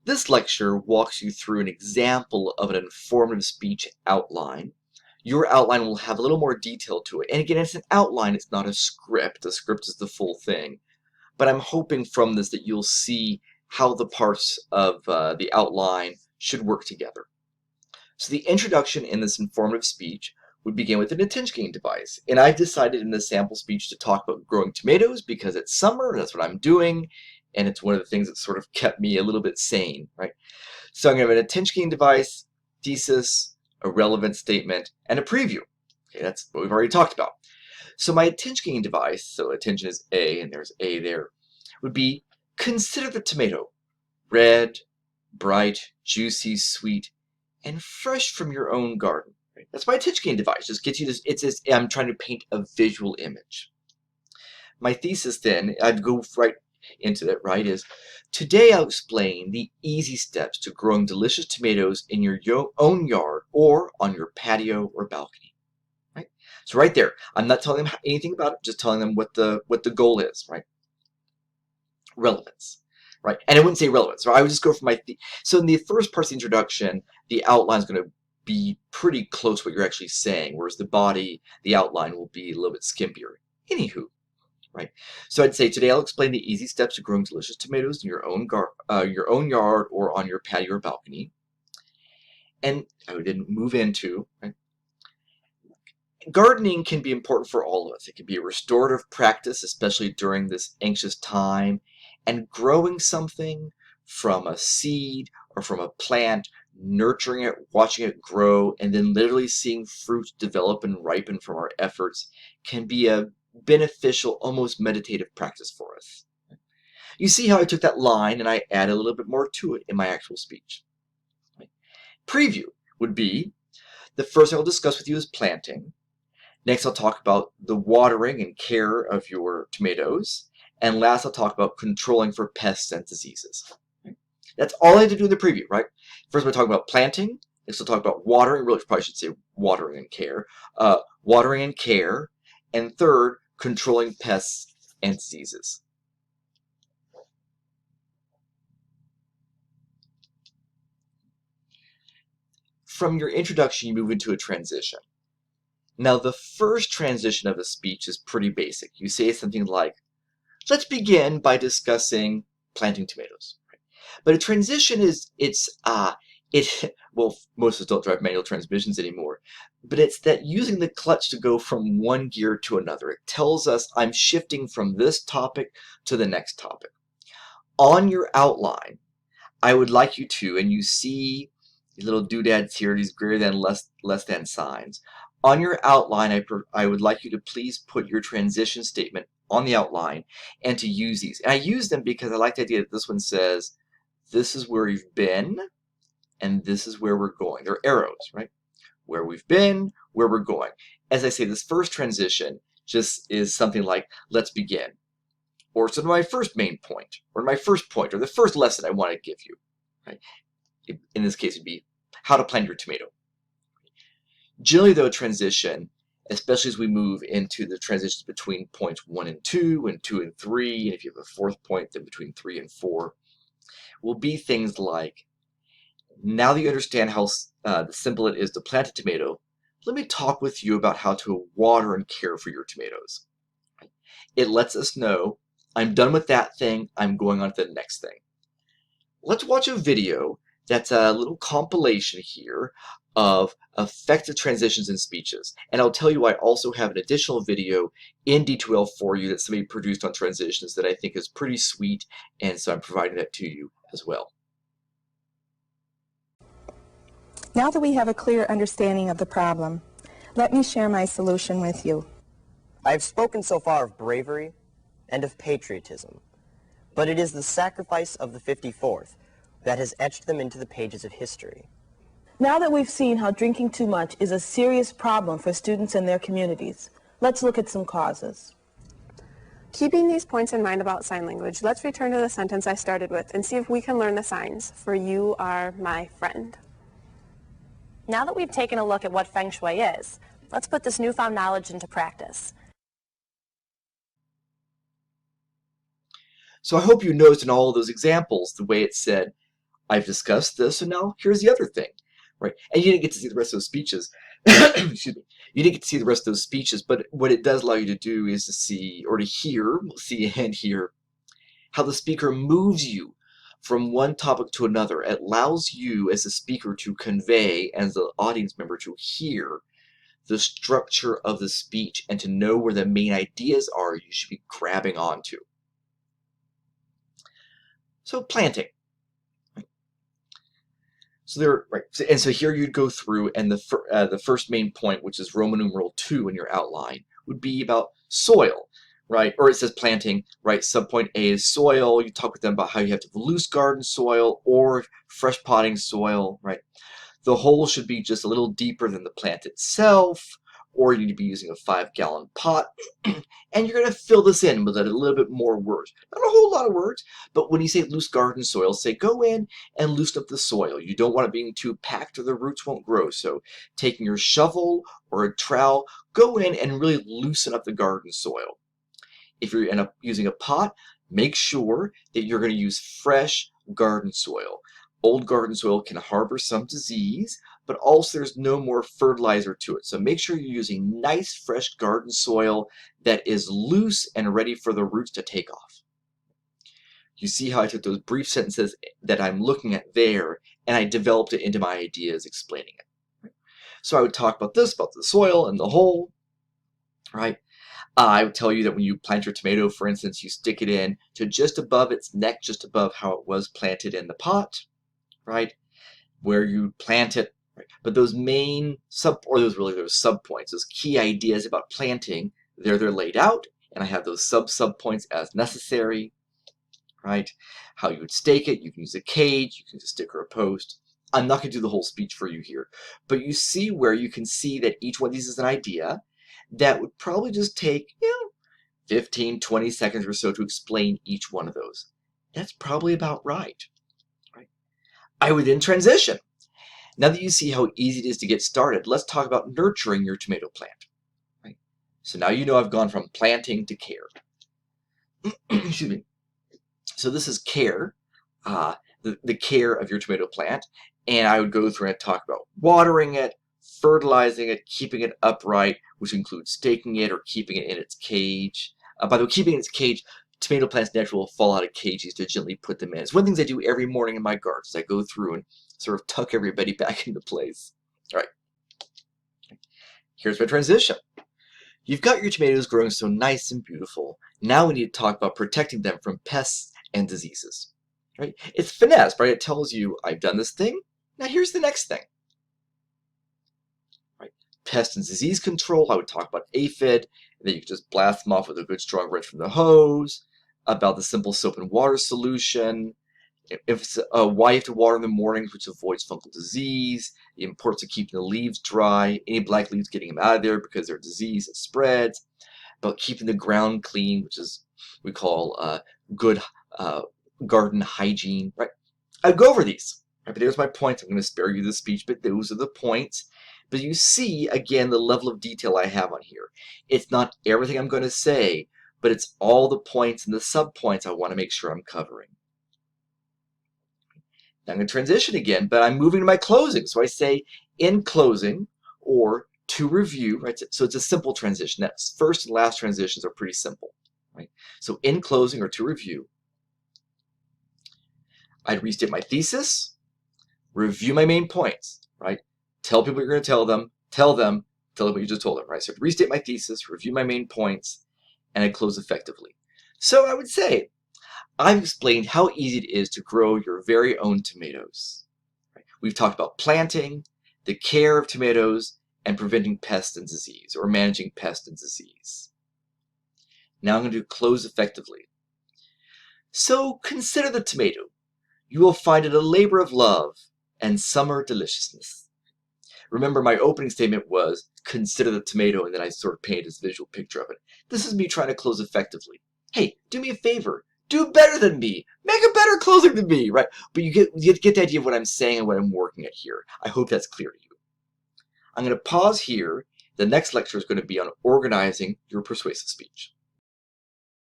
This lecture walks you through an example of an informative speech outline. Your outline will have a little more detail to it. And again, it's an outline, it's not a script. The script is the full thing. But I'm hoping from this that you'll see how the parts of the outline should work together. So the introduction in this informative speech would begin with an attention-gain device. And I've decided in this sample speech to talk about growing tomatoes because it's summer, that's what I'm doing, and it's one of the things that sort of kept me a little bit sane, right? So I'm going to have an attention-gain device, thesis, a relevant statement, and a preview. Okay, that's what we've already talked about. So my attention-gain device, so attention is A, and there's A there, would be consider the tomato, red, bright, juicy, sweet, and fresh from your own garden. Right? That's my attention-gain device. Just gets you this. I'm trying to paint a visual image. My thesis then, I'd go right into that. Right, is today I'll explain the easy steps to growing delicious tomatoes in your own yard or on your patio or balcony. Right. So right there, I'm not telling them anything about it. Just telling them what the goal is. Right. Relevance. Right, and I wouldn't say relevance. So I would just go for my. So in the first part of the introduction, the outline is going to be pretty close to what you're actually saying, whereas the body, the outline will be a little bit skimpier. Anywho, right. So I'd say today I'll explain the easy steps to growing delicious tomatoes in your own yard or on your patio or balcony. And I would then move into. Right, gardening can be important for all of us. It can be a restorative practice, especially during this anxious time. And growing something from a seed or from a plant, nurturing it, watching it grow, and then literally seeing fruit develop and ripen from our efforts can be a beneficial, almost meditative practice for us. You see how I took that line and I added a little bit more to it in my actual speech. Preview would be, the first thing I'll discuss with you is planting. Next, I'll talk about the watering and care of your tomatoes. And last, I'll talk about controlling for pests and diseases. That's all I had to do in the preview, right? First, we're talking about planting. Next, we'll talk about watering. Really, probably should say watering and care. Watering and care. And third, controlling pests and diseases. From your introduction, you move into a transition. Now, the first transition of a speech is pretty basic. You say something like, let's begin by discussing planting tomatoes. But a transition well, most of us don't drive manual transmissions anymore, but it's that using the clutch to go from one gear to another. It tells us I'm shifting from this topic to the next topic. On your outline, I would like you to, and you see these little doodads here, these greater than, less than signs. On your outline, I would like you to please put your transition statement on the outline and to use these. And I use them because I like the idea that this one says, this is where we've been, and this is where we're going. They're arrows, right? Where we've been, where we're going. As I say, this first transition just is something like, let's begin. Or sort of my first main point, or my first point, or the first lesson I want to give you. Right? In this case, it would be how to plant your tomato. Generally, though, a transition, especially as we move into the transitions between points 1 and 2, and 2 and 3, and if you have a fourth point, then between 3 and 4, will be things like, now that you understand how simple it is to plant a tomato, let me talk with you about how to water and care for your tomatoes. It lets us know, I'm done with that thing, I'm going on to the next thing. Let's watch a video that's a little compilation here of effective transitions in speeches. And I'll tell you, I also have an additional video in D2L for you that somebody produced on transitions that I think is pretty sweet, and so I'm providing that to you as well. Now that we have a clear understanding of the problem, let me share my solution with you. I have spoken so far of bravery and of patriotism, but it is the sacrifice of the 54th that has etched them into the pages of history. Now that we've seen how drinking too much is a serious problem for students and their communities, let's look at some causes. Keeping these points in mind about sign language, let's return to the sentence I started with and see if we can learn the signs for you are my friend. Now that we've taken a look at what Feng Shui is, let's put this newfound knowledge into practice. So I hope you noticed in all of those examples the way it said, I've discussed this, so now here's the other thing, right? And you didn't get to see the rest of those speeches. Excuse me. You didn't get to see the rest of those speeches, but what it does allow you to do is to see, or to hear, see and hear, how the speaker moves you from one topic to another. It allows you as a speaker to convey, as the audience member to hear, the structure of the speech and to know where the main ideas are you should be grabbing onto. So planting. So there, right, and so here you'd go through, and the first main point, which is Roman numeral 2 in your outline, would be about soil, right? Or it says planting, right? Subpoint A is soil. You talk with them about how you have to have loose garden soil or fresh potting soil, right? The hole should be just a little deeper than the plant itself, or you need to be using a 5-gallon pot, and you're going to fill this in with a little bit more words. Not a whole lot of words, but when you say loose garden soil, say go in and loosen up the soil. You don't want it being too packed or the roots won't grow. So taking your shovel or a trowel, go in and really loosen up the garden soil. If you end up using a pot, make sure that you're going to use fresh garden soil. Old garden soil can harbor some disease, but also there's no more fertilizer to it. So make sure you're using nice fresh garden soil that is loose and ready for the roots to take off. You see how I took those brief sentences that I'm looking at there and I developed it into my ideas explaining it. So I would talk about this, about the soil and the hole, right? I would tell you that when you plant your tomato, for instance, you stick it in to just above its neck, just above how it was planted in the pot, right? Where you plant it. Right. But those main those subpoints, those key ideas about planting, they're laid out, and I have those subpoints as necessary, right? How you would stake it, you can use a cage, you can use a stick or a post. I'm not going to do the whole speech for you here, but you see where you can see that each one of these is an idea that would probably just take, 15, 20 seconds or so to explain each one of those. That's probably about right? I would then transition. Now that you see how easy it is to get started, let's talk about nurturing your tomato plant. Right? So now you know I've gone from planting to care. Excuse me. So this is care, the care of your tomato plant, and I would go through and talk about watering it, fertilizing it, keeping it upright, which includes staking it or keeping it in its cage. By the way, keeping it in its cage, tomato plants naturally will fall out of cages to gently put them in. It's one of the things I do every morning in my garden. I go through and sort of tuck everybody back into place. All right. Here's my transition. You've got your tomatoes growing so nice and beautiful. Now we need to talk about protecting them from pests and diseases. Right? It's finesse, right? It tells you, I've done this thing. Now here's the next thing. Right? Pest and disease control. I would talk about aphid, and then you can just blast them off with a good strong rinse from the hose. About the simple soap and water solution. If it's why you have to water in the mornings, which avoids fungal disease, the importance of keeping the leaves dry, any black leaves, getting them out of there because they're disease, it spreads, about keeping the ground clean, which is we call good garden hygiene, right? I'd go over these, right? But there's my points. I'm going to spare you the speech, but those are the points. But you see, again, the level of detail I have on here. It's not everything I'm going to say, but it's all the points and the subpoints I want to make sure I'm covering. Now I'm going to transition again, but I'm moving to my closing. So I say in closing or to review, right? So it's a simple transition. That first and last transitions are pretty simple, right? So in closing or to review, I'd restate my thesis, review my main points, right? Tell people you're going to tell them what you just told them, right? So restate my thesis, review my main points, and I close effectively. So I would say, I've explained how easy it is to grow your very own tomatoes. We've talked about planting, the care of tomatoes, and preventing pest and disease, or managing pest and disease. Now I'm going to close effectively. So consider the tomato. You will find it a labor of love and summer deliciousness. Remember, my opening statement was, consider the tomato, and then I sort of painted this visual picture of it. This is me trying to close effectively. Hey, do me a favor. Do better than me. Make a better closing than me, right? But you get the idea of what I'm saying and what I'm working at here. I hope that's clear to you. I'm going to pause here. The next lecture is going to be on organizing your persuasive speech.